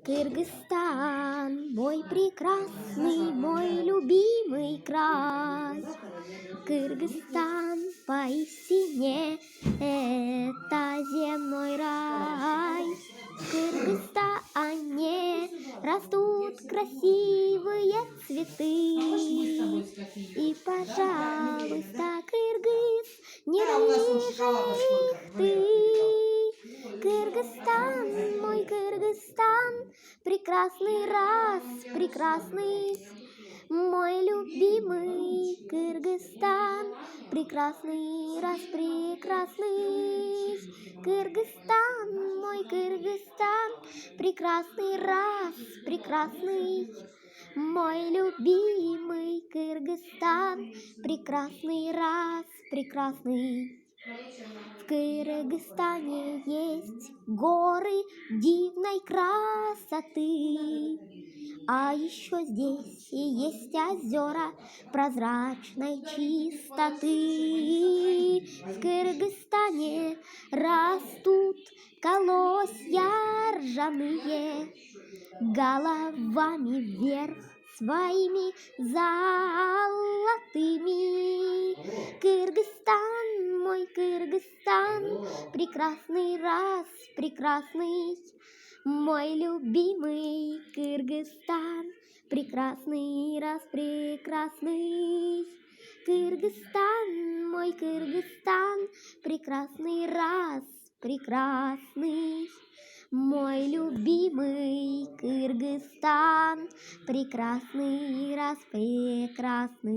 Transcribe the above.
Кыргызстан, мой прекрасный, мой любимый край. Кыргызстан поистине это земной рай. В Кыргызстане растут красивые цветы. И, пожалуйста, кыргыз, не рыжий ты. Кыргызстан, мой Кыргызстан, прекрасный раз, прекрасный, мой любимый Кыргызстан, прекрасный раз, прекрасный. Кыргызстан, мой Кыргызстан, прекрасный раз, прекрасный, мой любимый Кыргызстан, прекрасный раз, прекрасный. В Кыргызстане есть горы дивной красоты, а еще здесь и есть озера прозрачной чистоты. В Кыргызстане растут колосья ржаные, головами вверх своими золотыми. Кыргызстан, мой Кыргызстан, прекрасный раз, прекрасный, мой любимый Кыргызстан, прекрасный раз, прекрасный. Кыргызстан, мой Кыргызстан, прекрасный раз, прекрасный, мой любимый Кыргызстан, прекрасный раз, прекрасный.